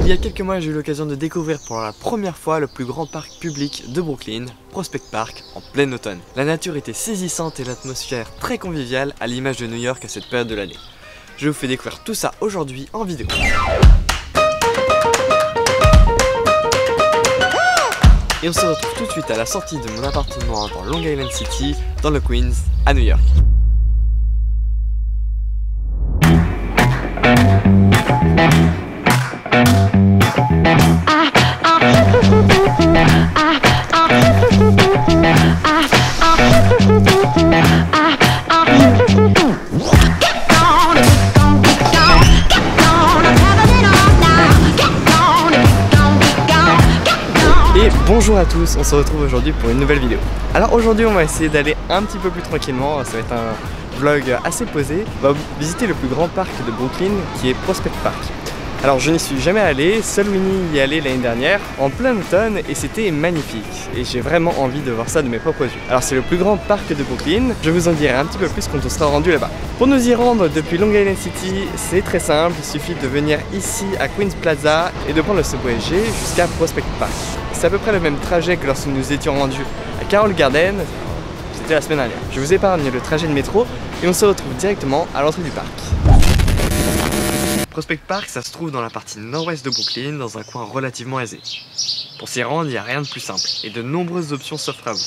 y a quelques mois, j'ai eu l'occasion de découvrir pour la première fois le plus grand parc public de Brooklyn, Prospect Park, en plein automne. La nature était saisissante et l'atmosphère très conviviale à l'image de New York à cette période de l'année. Je vous fais découvrir tout ça aujourd'hui en vidéo. Et on se retrouve tout de suite à la sortie de mon appartement dans Long Island City, dans le Queens, à New York. Et bonjour à tous, on se retrouve aujourd'hui pour une nouvelle vidéo. Alors aujourd'hui on va essayer d'aller un petit peu plus tranquillement, ça va être un vlog assez posé. On va visiter le plus grand parc de Brooklyn qui est Prospect Park. Alors je n'y suis jamais allé, seul Winnie y est allé l'année dernière, en plein automne, et c'était magnifique. Et j'ai vraiment envie de voir ça de mes propres yeux. Alors c'est le plus grand parc de Brooklyn, je vous en dirai un petit peu plus quand on sera rendu là-bas. Pour nous y rendre depuis Long Island City, c'est très simple, il suffit de venir ici à Queens Plaza et de prendre le subway G jusqu'à Prospect Park. C'est à peu près le même trajet que lorsque nous étions rendus à Carroll Garden, c'était la semaine dernière. Je vous épargne le trajet de métro et on se retrouve directement à l'entrée du parc. Prospect Park, ça se trouve dans la partie nord-ouest de Brooklyn, dans un coin relativement aisé. Pour s'y rendre, il n'y a rien de plus simple, et de nombreuses options s'offrent à vous.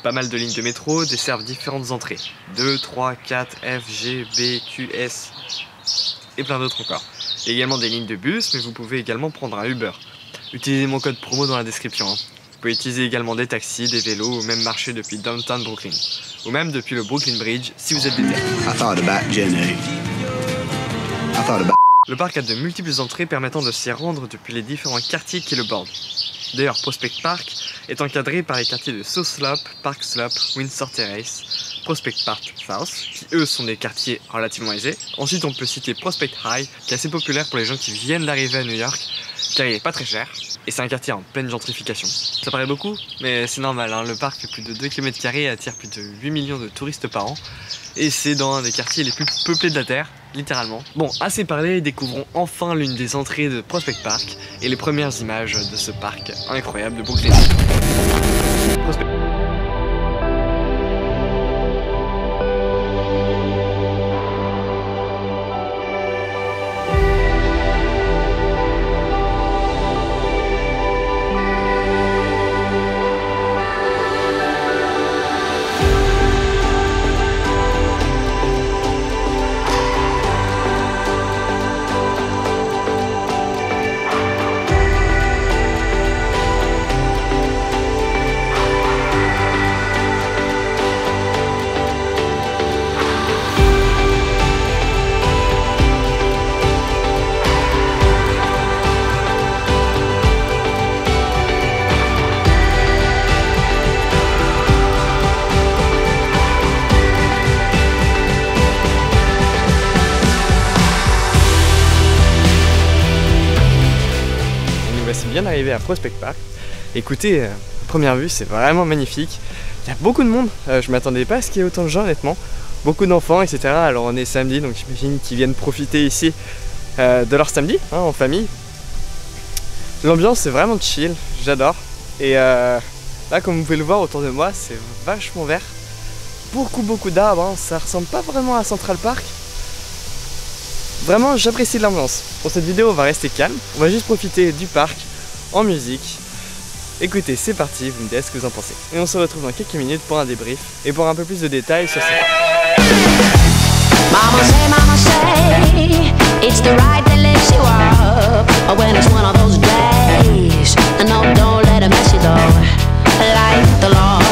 Pas mal de lignes de métro desservent différentes entrées. 2, 3, 4, F, G, B, Q, S, et plein d'autres encore. Il y a également des lignes de bus, mais vous pouvez également prendre un Uber. Utilisez mon code promo dans la description. Vous pouvez utiliser également des taxis, des vélos, ou même marcher depuis Downtown Brooklyn. Ou même depuis le Brooklyn Bridge, si vous êtes déter. Le parc a de multiples entrées permettant de s'y rendre depuis les différents quartiers qui le bordent. D'ailleurs, Prospect Park est encadré par les quartiers de South Slope, Park Slope, Windsor Terrace, Prospect Park South, qui eux sont des quartiers relativement aisés. Ensuite, on peut citer Prospect High, qui est assez populaire pour les gens qui viennent d'arriver à New York, car il n'est pas très cher, et c'est un quartier en pleine gentrification. Ça paraît beaucoup, mais c'est normal, hein, le parc fait plus de 2 km² et attire plus de 8 millions de touristes par an, et c'est dans un des quartiers les plus peuplés de la Terre, littéralement. Bon, assez parlé, découvrons enfin l'une des entrées de Prospect Park, et les premières images de ce parc incroyable de Brooklyn. Bien arrivé à Prospect Park. Écoutez, à première vue, c'est vraiment magnifique. Il y a beaucoup de monde. Je m'attendais pas à ce qu'il y ait autant de gens, honnêtement. Beaucoup d'enfants, etc. Alors on est samedi, donc j'imagine qu'ils viennent profiter ici de leur samedi, hein, en famille. L'ambiance est vraiment chill, j'adore. Et là, comme vous pouvez le voir autour de moi, c'est vachement vert. Beaucoup d'arbres. Hein. Ça ressemble pas vraiment à Central Park. Vraiment, j'apprécie l'ambiance. Pour cette vidéo, on va rester calme. On va juste profiter du parc en musique. Écoutez, c'est parti, vous me dites ce que vous en pensez. Et on se retrouve dans quelques minutes pour un débrief et pour un peu plus de détails sur ça. Mama say, it's the right that lifts you up. When it's one of those days, no, don't let it mess you though. Like the love,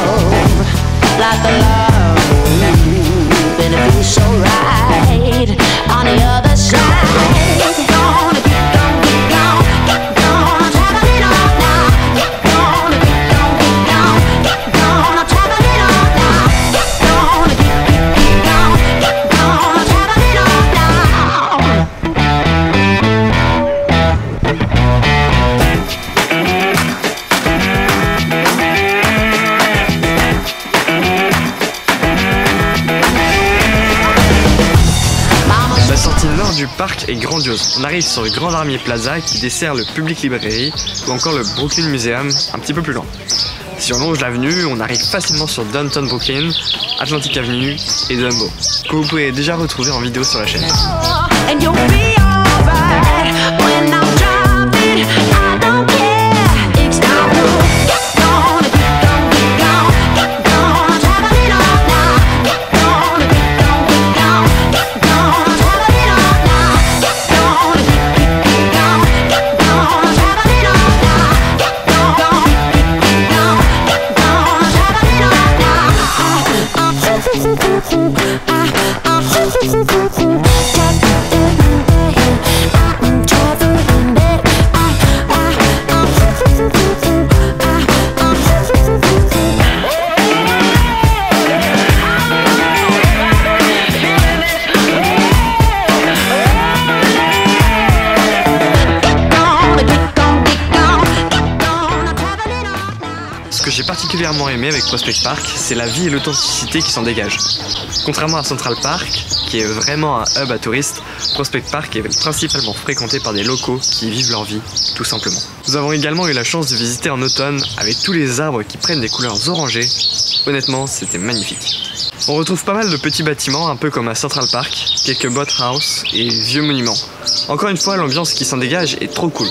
and it feels so right on the other side. Park est grandiose. On arrive sur le Grand Army Plaza qui dessert le Public Library ou encore le Brooklyn Museum un petit peu plus loin. Si on longe l'avenue, on arrive facilement sur Downtown Brooklyn, Atlantic Avenue et Dumbo, que vous pouvez déjà retrouver en vidéo sur la chaîne. Ce que j'ai particulièrement aimé avec Prospect Park, c'est la vie et l'authenticité qui s'en dégagent. Contrairement à Central Park, qui est vraiment un hub à touristes, Prospect Park est principalement fréquenté par des locaux qui vivent leur vie, tout simplement. Nous avons également eu la chance de visiter en automne avec tous les arbres qui prennent des couleurs orangées. Honnêtement, c'était magnifique. On retrouve pas mal de petits bâtiments, un peu comme à Central Park, quelques boathouses et vieux monuments. Encore une fois, l'ambiance qui s'en dégage est trop cool.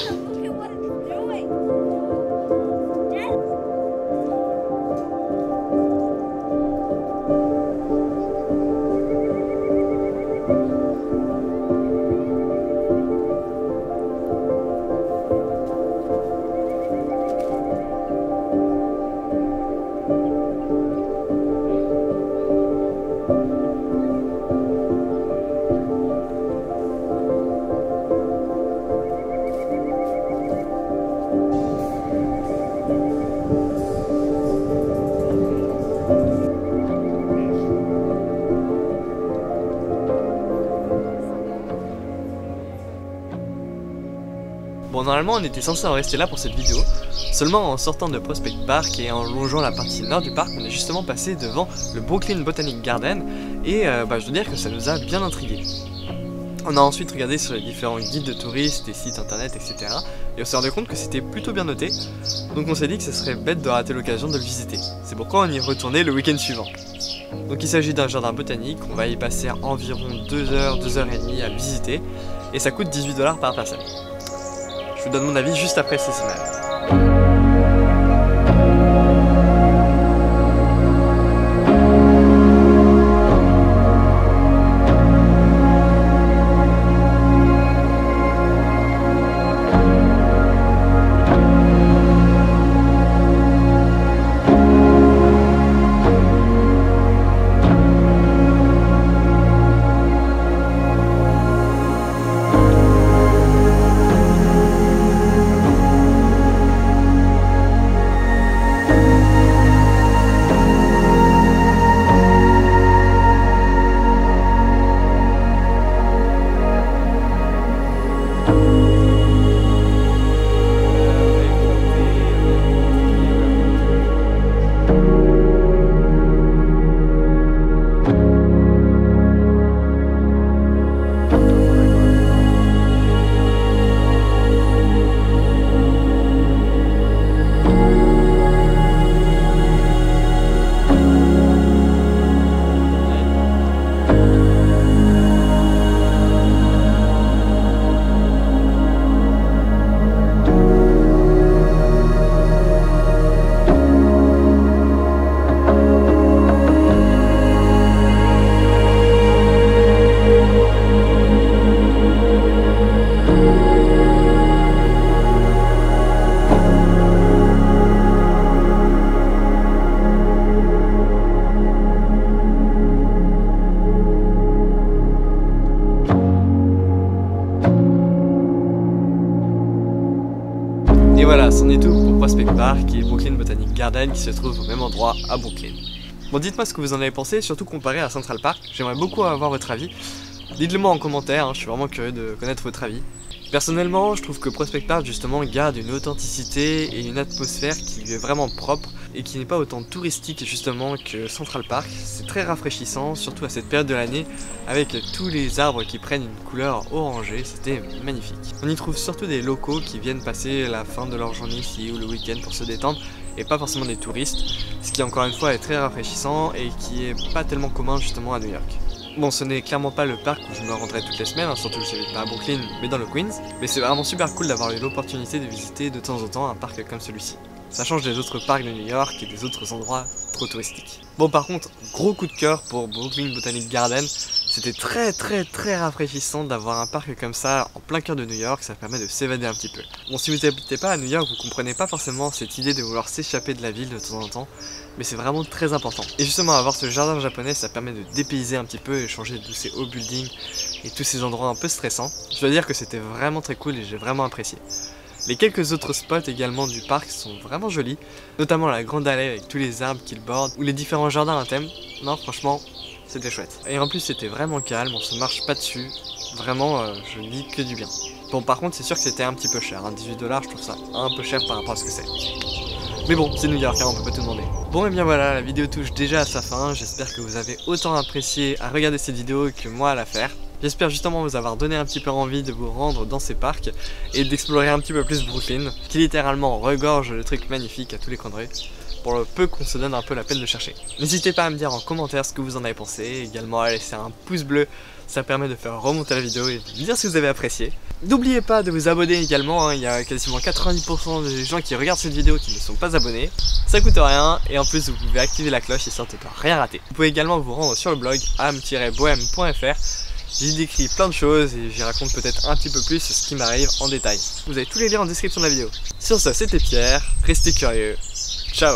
Bon, normalement on était censé en rester là pour cette vidéo, seulement en sortant de Prospect Park et en longeant la partie nord du parc, on est justement passé devant le Brooklyn Botanic Garden et je dois dire que ça nous a bien intrigué. On a ensuite regardé sur les différents guides de touristes, des sites internet, etc. Et on s'est rendu compte que c'était plutôt bien noté, donc on s'est dit que ce serait bête de rater l'occasion de le visiter. C'est pourquoi on y est retourné le week-end suivant. Donc il s'agit d'un jardin botanique, on va y passer environ 2 heures, 2 heures et demie à le visiter, et ça coûte 18 $ par personne. Je vous donne mon avis juste après ces images. Et voilà, c'en est tout pour Prospect Park et Brooklyn Botanic Garden qui se trouve au même endroit à Brooklyn. Bon, dites-moi ce que vous en avez pensé, surtout comparé à Central Park. J'aimerais beaucoup avoir votre avis. Dites-le moi en commentaire, je suis vraiment curieux de connaître votre avis. Personnellement, je trouve que Prospect Park justement garde une authenticité et une atmosphère qui lui est vraiment propre et qui n'est pas autant touristique justement que Central Park. C'est très rafraîchissant, surtout à cette période de l'année, avec tous les arbres qui prennent une couleur orangée, c'était magnifique. On y trouve surtout des locaux qui viennent passer la fin de leur journée ici ou le week-end pour se détendre, et pas forcément des touristes, ce qui encore une fois est très rafraîchissant et qui est pas tellement commun justement à New York. Bon, ce n'est clairement pas le parc où je me rendrai toutes les semaines, surtout que j'habite pas à Brooklyn, mais dans le Queens, mais c'est vraiment super cool d'avoir eu l'opportunité de visiter de temps en temps un parc comme celui-ci. Ça change des autres parcs de New York et des autres endroits trop touristiques. Bon, par contre, gros coup de cœur pour Brooklyn Botanic Garden. C'était très rafraîchissant d'avoir un parc comme ça en plein cœur de New York, ça permet de s'évader un petit peu. Bon, si vous n'habitez pas à New York, vous comprenez pas forcément cette idée de vouloir s'échapper de la ville de temps en temps, mais c'est vraiment très important. Et justement, avoir ce jardin japonais, ça permet de dépayser un petit peu et changer de tous ces hauts buildings et tous ces endroits un peu stressants. Je dois dire que c'était vraiment très cool et j'ai vraiment apprécié. Les quelques autres spots également du parc sont vraiment jolis, notamment la grande allée avec tous les arbres qui le bordent, ou les différents jardins à thème. Non, franchement, c'était chouette. Et en plus, c'était vraiment calme, on se marche pas dessus. Vraiment, je ne dis que du bien. Bon, par contre, c'est sûr que c'était un petit peu cher, hein, 18 $, je trouve ça un peu cher par rapport à ce que c'est. Mais bon, c'est New York, hein, on peut pas tout demander. Bon, et bien voilà, la vidéo touche déjà à sa fin. J'espère que vous avez autant apprécié à regarder cette vidéo que moi à la faire. J'espère justement vous avoir donné un petit peu envie de vous rendre dans ces parcs et d'explorer un petit peu plus Brooklyn, qui littéralement regorge de trucs magnifiques à tous les coins de rue, pour le peu qu'on se donne un peu la peine de chercher. N'hésitez pas à me dire en commentaire ce que vous en avez pensé, également à laisser un pouce bleu, ça permet de faire remonter la vidéo et de me dire si vous avez apprécié. N'oubliez pas de vous abonner également, hein, il y a quasiment 90% des gens qui regardent cette vidéo qui ne sont pas abonnés. Ça coûte rien et en plus vous pouvez activer la cloche histoire de ne rien rater. Vous pouvez également vous rendre sur le blog am-bohem.fr. J'y décris plein de choses et j'y raconte peut-être un petit peu plus ce qui m'arrive en détail. Vous avez tous les liens en description de la vidéo. Sur ce, c'était Pierre, restez curieux. Ciao.